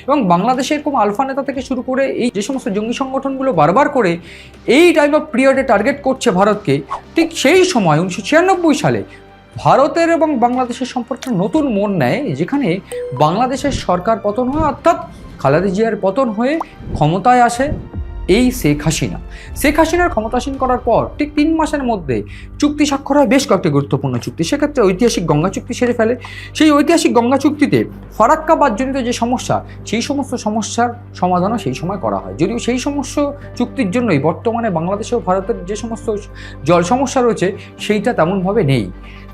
এবং বাংলাদেশে এরকম আলফা নেতা থেকে শুরু করে এই যে সমস্ত জঙ্গি সংগঠনগুলো বারবার করে এই টাইম অফ পিরিয়ডে টার্গেট করছে ভারতকে, ঠিক সেই সময় 1996 সালে ভারতের এবং বাংলাদেশের সম্পর্কে নতুন মোড় নেয়, যেখানে বাংলাদেশের সরকার পতন হয়, অর্থাৎ খালেদা জিয়ার পতন হয়ে ক্ষমতায় আসে এই শেখ হাসিনা। শেখ হাসিনার ক্ষমতাসীন করার পর ঠিক 3 মাসের মধ্যে চুক্তি স্বাক্ষর হয়, বেশ কয়েকটি গুরুত্বপূর্ণ চুক্তি। সেক্ষেত্রে ঐতিহাসিক গঙ্গা চুক্তি সেরে ফেলে। সেই ঐতিহাসিক গঙ্গা চুক্তিতে ফারাক্কা বাঁধজনিত যে সমস্যা, সেই সমস্ত সমস্যার সমাধানও সেই সময় করা হয়। যদিও সেই সমস্ত চুক্তির জন্যই বর্তমানে বাংলাদেশ ও ভারতের যে সমস্ত জল সমস্যা রয়েছে সেইটা তেমনভাবে নেই।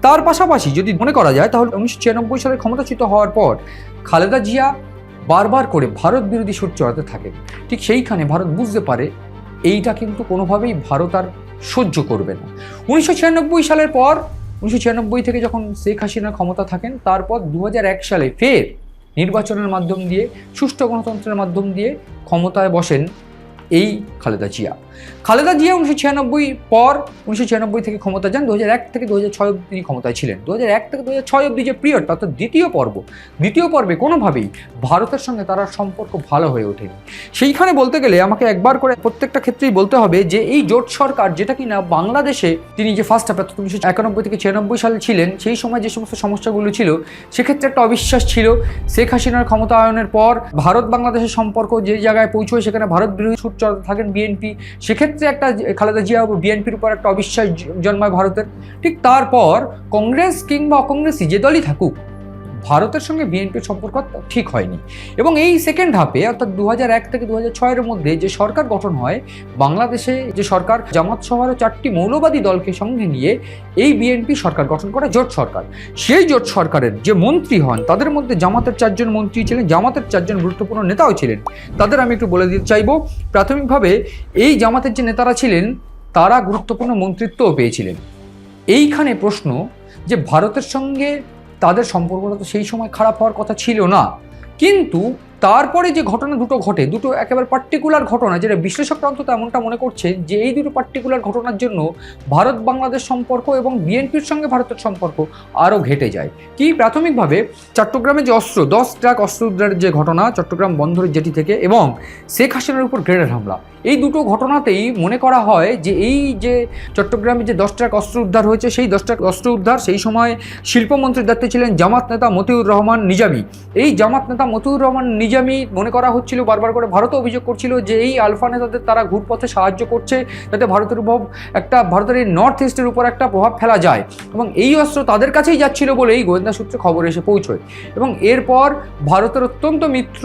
তার পাশাপাশি যদি মনে করা যায় তাহলে 1996 সালে ক্ষমতাচ্যুত হওয়ার পর খালেদা জিয়া বারবার করে ভারত বিরোধী সুর চড়াতে থাকে। ঠিক সেইখানে ভারত বুঝতে পারে এইটা কিন্তু কোনোভাবেই ভারত আর সহ্য করবে না। 1996 সালের পর 1996 থেকে যখন শেখ হাসিনা ক্ষমতা থাকেন, তারপর 2001 সালে ফের নির্বাচনের মাধ্যম দিয়ে, সুষ্ঠু গণতন্ত্রের মাধ্যম দিয়ে ক্ষমতায় বসেন এই খালেদা জিয়া। খালেদা জিয়া 1996 পর 1996 থেকে ক্ষমতা যান, 2001 থেকে 2006 অবধি তিনি ক্ষমতায় ছিলেন। 2001 থেকে 2006 অবধি যে পিরিয়ড, অর্থাৎ দ্বিতীয় পর্বে কোনোভাবেই ভারতের সঙ্গে তার সম্পর্ক ভালো হয়ে ওঠেনি। সেইখানে বলতে গেলে আমাকে একবার করে প্রত্যেকটা ক্ষেত্রেই বলতে হবে যে এই জোট সরকার, যেটা কিনা বাংলাদেশে তিনি যে ফার্স্ট হাফে 1991 থেকে 96 সালে ছিলেন, সেই সময় যে সমস্ত সমস্যাগুলো ছিল, সেক্ষেত্রে একটা অবিশ্বাস ছিল। শেখ হাসিনার ক্ষমতায়নের পর ভারত বাংলাদেশের সম্পর্ক যে জায়গায় পৌঁছয়, সেখানে ভারত বিরোধী সুর চড়াতে থাকেন বিএনপি। সেক্ষেত্রে একটা খালেদা জিয়া ও বিএনপির উপর একটা অবিশ্বাস জন্মায় ভারতের। ঠিক তারপর কংগ্রেস কিংবা অকংগ্রেসই যে দলই থাকুক, ভারতের সঙ্গে বিএনপির সম্পর্ক ঠিক হয়নি। এবং এই সেকেন্ড হাফে, অর্থাৎ 2001 থেকে 2006 মধ্যে যে সরকার গঠন হয় বাংলাদেশে, যে সরকার জামাত সহ 4টি মৌলবাদী দলকে সঙ্গে নিয়ে এই বিএনপি সরকার গঠন করে, জোট সরকার। সেই জোট সরকারের যে মন্ত্রী হন, তাদের মধ্যে জামাতের 4 জন মন্ত্রী ছিলেন, জামাতের 4 জন গুরুত্বপূর্ণ নেতাও ছিলেন। তাদের আমি একটু বলে দিতে চাইব। প্রাথমিকভাবে এই জামাতের যে নেতারা ছিলেন, তারা গুরুত্বপূর্ণ মন্ত্রিত্বও পেয়েছিলেন। এইখানে প্রশ্ন যে ভারতের সঙ্গে তাদের সম্পর্কটা তো সেই সময় খারাপ হওয়ার কথা ছিল না, কিন্তু তারপরে যে ঘটনা দুটো ঘটে, দুটো একেবারে পার্টিকুলার ঘটনা, যেটা বিশ্লেষকরা অন্তত এমনটা মনে করছে যে এই দুটো পার্টিকুলার ঘটনার জন্য ভারত বাংলাদেশ সম্পর্ক এবং বিএনপির সঙ্গে ভারতের সম্পর্ক আরও ঘেটে যায়। কি প্রাথমিকভাবে চট্টগ্রামে যে 10 ট্রাক অস্ত্র উদ্ধারের যে ঘটনা চট্টগ্রাম বন্দরের জেটি থেকে, এবং শেখ হাসিনার উপর গ্রেনেড হামলা, এই দুটো ঘটনাতেই মনে করা হয় যে এই যে চট্টগ্রামে যে 10 ট্রাক অস্ত্র উদ্ধার হয়েছে, সেই 10 ট্রাক অস্ত্র উদ্ধার সেই সময় শিল্পমন্ত্রীর দায়িত্বে ছিলেন জামাত নেতা মতিউর রহমান নিজামী। এই জামাত নেতা মতিউর রহমান নিজামী মনে করা হচ্ছিল, বারবার করে ভারতও অভিযোগ করছিল যে এই আলফা নেতাদের তারা ঘুরপথে সাহায্য করছে, যাতে ভারতের উপর ভারতের এই নর্থ ইস্টের উপর একটা প্রভাব ফেলা যায়, এবং এই অস্ত্র তাদের কাছেই যাচ্ছিল বলেই গোয়েন্দা সূত্রে খবর এসে পৌঁছয়। এবং এরপর ভারতের অত্যন্ত মিত্র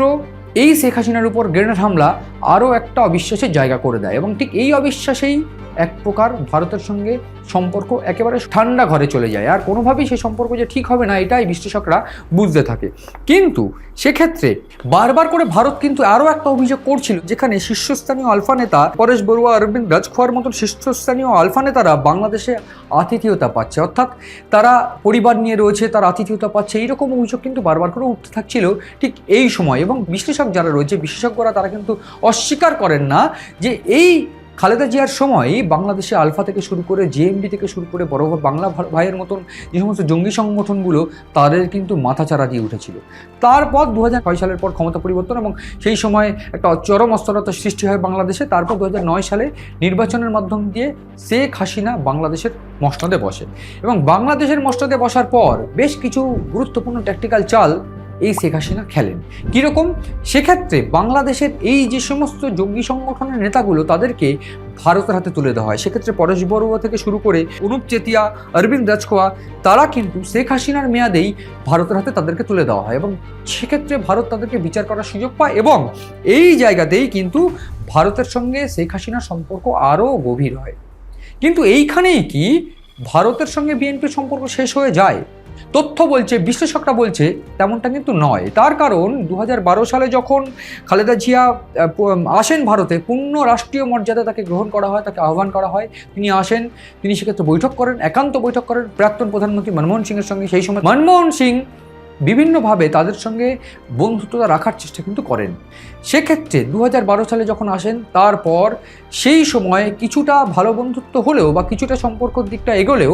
এই শেখ হাসিনার উপর গ্রেনেড হামলা আরও একটা অবিশ্বাসের জায়গা করে দেয়, এবং ঠিক এই অবিশ্বাসেই এক প্রকার ভারতের সঙ্গে সম্পর্ক একেবারে ঠান্ডা ঘরে চলে যায়। আর কোনোভাবেই সেই সম্পর্ক যে ঠিক হবে না, এটাই বিশ্লেষকরা বুঝতে থাকে। কিন্তু সেক্ষেত্রে বারবার করে ভারত কিন্তু আরও একটা অভিযোগ করছিল, যেখানে শীর্ষস্থানীয় আলফা নেতা পরেশ বড়ুয়া, অরবিন্দ রাজখোয়ার মতন শীর্ষস্থানীয় আলফা নেতারা বাংলাদেশে আতিথেয়তা পাচ্ছে, অর্থাৎ তারা পরিবার নিয়ে রয়েছে, তারা আতিথেয়তা পাচ্ছে, এইরকম অভিযোগ কিন্তু বারবার করে উঠতে থাকছিল ঠিক এই সময়। এবং বিশ্লেষক যারা রয়েছে, বিশেষজ্ঞরা, তারা কিন্তু অস্বীকার করেন না যে এই খালেদা জিয়ার সময় বাংলাদেশে আলফা থেকে শুরু করে জেএমবি থেকে শুরু করে বড় বাংলা ভাইয়ের মতন যে সমস্ত জঙ্গি সংগঠনগুলো, তাদের কিন্তু মাথাচাড়া দিয়ে উঠেছিল। তারপর 2006 সালের পর ক্ষমতা পরিবর্তন, এবং সেই সময় একটা চরম অস্থিরতার সৃষ্টি হয় বাংলাদেশে। তারপর 2009 সালে নির্বাচনের মাধ্যম দিয়ে শেখ হাসিনা বাংলাদেশের মসনদে বসে, এবং বাংলাদেশের মসনদে বসার পর বেশ কিছু গুরুত্বপূর্ণ ট্যাকটিক্যাল চাল এই শেখ হাসিনা খেলেন। কীরকম? সেক্ষেত্রে বাংলাদেশের এই যে সমস্ত জঙ্গি সংগঠনের নেতাগুলো, তাদেরকে ভারতের হাতে তুলে দেওয়া হয়। সেক্ষেত্রে পরেশ বড়ুয়া থেকে শুরু করে অনুপ চেতিয়া, অরবিন্দ রাজখোয়া, তারা কিন্তু শেখ হাসিনার মেয়াদেই ভারতের হাতে তাদেরকে তুলে দেওয়া হয়, এবং সেক্ষেত্রে ভারত তাদেরকে বিচার করার সুযোগ পায়, এবং এই জায়গাতেই কিন্তু ভারতের সঙ্গে শেখ হাসিনার সম্পর্ক আরও গভীর হয়। কিন্তু এইখানেই কি ভারতের সঙ্গে বিএনপির সম্পর্ক শেষ হয়ে যায়? তথ্য বলছে, বিশ্লেষকরা বলছে তেমনটা কিন্তু নয়। তার কারণ 2012 সালে যখন খালেদা জিয়া আসেন ভারতে, পূর্ণ রাষ্ট্রীয় মর্যাদা তাকে গ্রহণ করা হয়, তাকে আহ্বান করা হয়, তিনি আসেন, তিনি সেক্ষেত্রে বৈঠক করেন, একান্ত বৈঠক করেন প্রাক্তন প্রধানমন্ত্রী মনমোহন সিংয়ের সঙ্গে। সেই সময় মনমোহন সিং বিভিন্নভাবে তাদের সঙ্গে বন্ধুত্বতা রাখার চেষ্টা কিন্তু করেন। সেক্ষেত্রে 2012 সালে যখন আসেন, তারপর সেই সময় কিছুটা ভালো বন্ধুত্ব হলেও বা কিছুটা সম্পর্কের দিকটা এগোলেও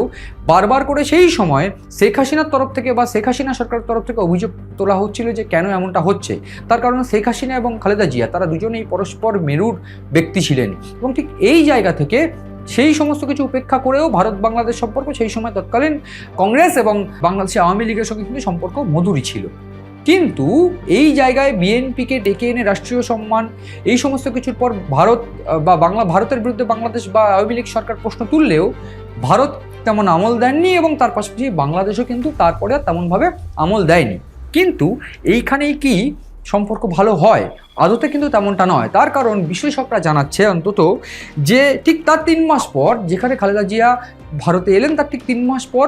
বারবার করে সেই সময় শেখ হাসিনার তরফ থেকে বা শেখ হাসিনা সরকারের তরফ থেকে অভিযোগ তোলা হচ্ছিল যে কেন এমনটা হচ্ছে। তার কারণ শেখ হাসিনা এবং খালেদা জিয়া তারা দুজনেই পরস্পর মেরুর ব্যক্তি ছিলেন, এবং ঠিক এই জায়গা থেকে সেই সমস্ত কিছু উপেক্ষা করেও ভারত বাংলাদেশ সম্পর্ক সেই সময় তৎকালীন কংগ্রেস এবং বাংলাদেশ আওয়ামী লীগের সঙ্গে কিন্তু সম্পর্ক মধুরই ছিল। কিন্তু এই জায়গায় বিএনপিকে ডেকে এনে রাষ্ট্রীয় সম্মান এই সমস্ত কিছুর পর ভারতের বিরুদ্ধে বাংলাদেশ বা আওয়ামী লীগ সরকার প্রশ্ন তুললেও ভারত তেমন আমল দেননি, এবং তার পাশাপাশি বাংলাদেশও কিন্তু তারপরে তেমনভাবে আমল দেয়নি। কিন্তু এইখানেই কি সম্পর্ক ভালো হয়? আদতে কিন্তু তেমনটা নয়। তার কারণ বিশ্লেষকরা জানাচ্ছে অন্তত যে ঠিক তার 3 মাস পর, যেখানে খালেদা জিয়া ভারতে এলেন তার ঠিক 3 মাস পর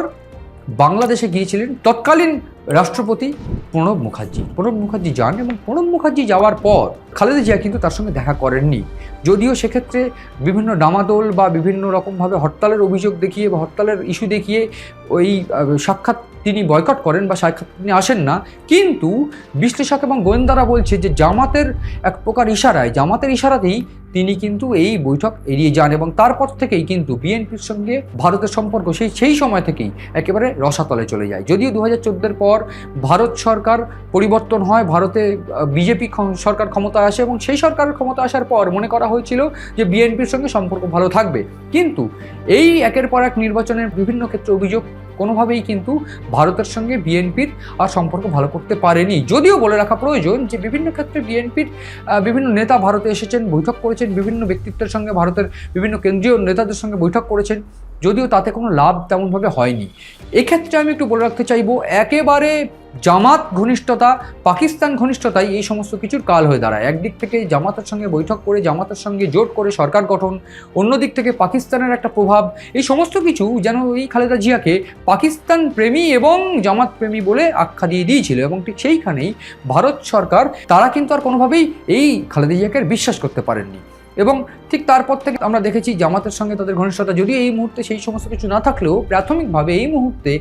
বাংলাদেশে গিয়েছিলেন তৎকালীন রাষ্ট্রপতি প্রণব মুখার্জি যান, এবং প্রণব মুখার্জি যাওয়ার পর খালেদা জিয়া কিন্তু তার সঙ্গে দেখা করেননি। যদিও সেক্ষেত্রে বিভিন্ন ডামাদোল বা বিভিন্ন রকমভাবে হরতালের অভিযোগ দেখিয়ে বা হরতালের ইস্যু দেখিয়ে ওই সাক্ষাৎ তিনি বয়কট করেন বা সাক্ষাৎ তিনি আসেন না। কিন্তু বিশ্লেষক এবং গোয়েন্দারা বলছে যে জামাতের এক প্রকার জামাতের ইশারাতেই তিনি কিন্তু এই বৈঠক এড়িয়ে যান, এবং তারপর থেকেই কিন্তু বিএনপির সঙ্গে ভারতের সম্পর্ক সেই সময় থেকেই একেবারে রসাতলে চলে যায়। যদিও 2014 পর ভারত সরকার পরিবর্তন হয়, ভারতে বিজেপি সরকার ক্ষমতায় আসে, এবং সেই সরকারের ক্ষমতা আসার পর মনে করা হয়েছিল যে বিএনপির সঙ্গে সম্পর্ক ভালো থাকবে। কিন্তু এই একের পর এক নির্বাচনের বিভিন্ন ক্ষেত্রে অভিযোগ কোনোভাবেই কিন্তু ভারতের সঙ্গে বিএনপির আর সম্পর্ক ভালো করতে পারেনি। যদিও বলে রাখা প্রয়োজন যে বিভিন্ন ক্ষেত্রে বিএনপির বিভিন্ন নেতা ভারতে এসেছেন, বৈঠক করেছেন, বিভিন্ন ব্যক্তিত্বের সঙ্গে ভারতের বিভিন্ন কেন্দ্রীয় নেতাদের সঙ্গে বৈঠক করেছেন, যদিও তাতে কোনো লাভ তেমনভাবে হয়নি। এক্ষেত্রে আমি একটু বলে রাখতে চাইবো, একেবারে জামাত ঘনিষ্ঠতা, পাকিস্তান ঘনিষ্ঠতাই এই সমস্ত কিছুর কাল হয়ে দাঁড়ায়। একদিক থেকে জামাতের সঙ্গে বৈঠক করে, জামাতের সঙ্গে জোট করে সরকার গঠন, অন্যদিক থেকে পাকিস্তানের একটা প্রভাব, এই সমস্ত কিছু যেন এই খালেদা জিয়াকে পাকিস্তান প্রেমী এবং জামাত প্রেমী বলে আখ্যা দিয়ে দিয়েছিল। এবং ঠিক সেইখানেই ভারত সরকার তারা কিন্তু আর কোনোভাবেই এই খালেদা জিয়াকে বিশ্বাস করতে পারেননি, এবং ঠিক তারপর থেকে আমরা দেখেছি জামাতের সঙ্গে তাদের ঘনিষ্ঠতা। যদিও এই মুহূর্তে সেই সমস্ত কিছু না থাকলেও প্রাথমিকভাবে এই মুহূর্তে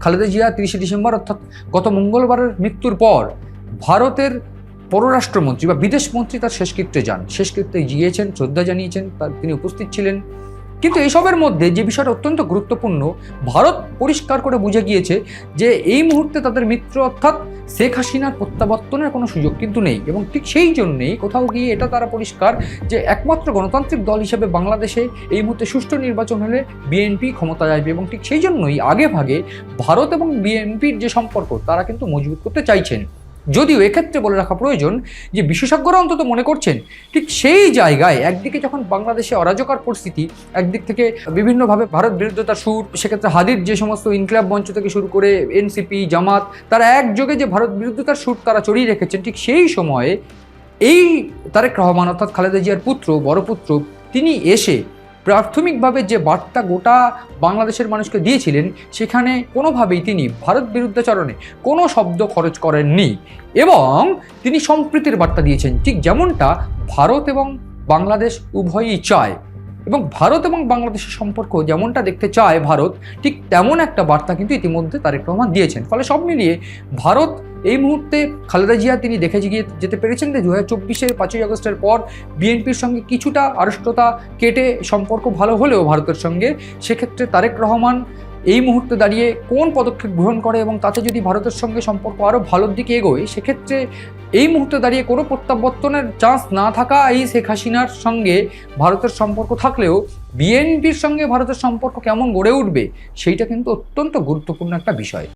খালেদা জিয়া 30শে ডিসেম্বর অর্থাৎ গত মঙ্গলবারের মৃত্যুর পর ভারতের পররাষ্ট্রমন্ত্রী বা বিদেশমন্ত্রী তার শেষকৃত্যে যান, শেষকৃত্যে গিয়েছেন, শ্রদ্ধা জানিয়েছেন, তিনি উপস্থিত ছিলেন। কিন্তু এসবের মধ্যে যে বিষয়টা অত্যন্ত গুরুত্বপূর্ণ, ভারত পরিষ্কার করে বুঝে গিয়েছে যে এই মুহূর্তে তাদের মিত্র অর্থাৎ শেখ হাসিনার প্রত্যাবর্তনের কোনো সুযোগ কিন্তু নেই, এবং ঠিক সেই জন্যেই কোথাও গিয়ে এটা তারা পরিষ্কার যে একমাত্র গণতান্ত্রিক দল হিসেবে বাংলাদেশে এই মুহূর্তে সুষ্ঠু নির্বাচন হলে বিএনপি ক্ষমতায় আসবে, এবং ঠিক সেই জন্যই আগে ভাগে ভারত এবং বিএনপির যে সম্পর্ক তারা কিন্তু মজবুত করতে চাইছেন। যদিও এক্ষেত্রে বলে রাখা প্রয়োজন যে বিশেষজ্ঞরা অন্তত মনে করছেন ঠিক সেই জায়গায় একদিকে যখন বাংলাদেশে অরাজকর পরিস্থিতি, একদিক থেকে বিভিন্নভাবে ভারত বিরোধিতার সুর, সেক্ষেত্রে হাদির যে সমস্ত ইনকিলাব মঞ্চ থেকে শুরু করে এনসিপি, জামাত, তারা একযোগে যে ভারত বিরোধিতার সুর তারা চড়িয়ে রেখেছেন, ঠিক সেই সময়ে এই তারেক রহমান অর্থাৎ খালেদা জিয়ার পুত্র, বড় পুত্র, তিনি এসে প্রাথমিকভাবে যে বার্তা গোটা বাংলাদেশের মানুষকে দিয়েছিলেন, সেখানে কোনোভাবেই তিনি ভারত বিরুদ্ধাচরণে কোনো শব্দ খরচ করেননি, এবং তিনি সম্প্রীতির বার্তা দিয়েছেন। ঠিক যেমনটা ভারত এবং বাংলাদেশ উভয়ই চায়, এবং ভারত এবং বাংলাদেশের সম্পর্ক যেমনটা দেখতে চায় ভারত, ঠিক তেমন একটা বার্তা কিন্তু ইতিমধ্যে তারেক রহমান দিয়েছেন। ফলে সব মিলিয়ে ভারত এই মুহূর্তে খালেদা জিয়া তিনি দেখে যেতে পেরেছেন যে 2024-এ 5ই আগস্টের পর বিএনপির সঙ্গে কিছুটা আড়ষ্টতা কেটে সম্পর্ক ভালো হলেও ভারতের সঙ্গে, সেক্ষেত্রে তারেক রহমান এই মুহূর্তে দাঁড়িয়ে কোন পদক্ষেপ গ্রহণ করে এবং তাতে যদি ভারতের সঙ্গে সম্পর্ক আরও ভালোর দিকে এগোয়, সেক্ষেত্রে এই মুহূর্তে দাঁড়িয়ে কোনো প্রত্যাবর্তনের চান্স না থাকা এই শেখ হাসিনার সঙ্গে ভারতের সম্পর্ক থাকলেও বিএনপির সঙ্গে ভারতের সম্পর্ক কেমন গড়ে উঠবে সেইটা কিন্তু অত্যন্ত গুরুত্বপূর্ণ একটা বিষয়।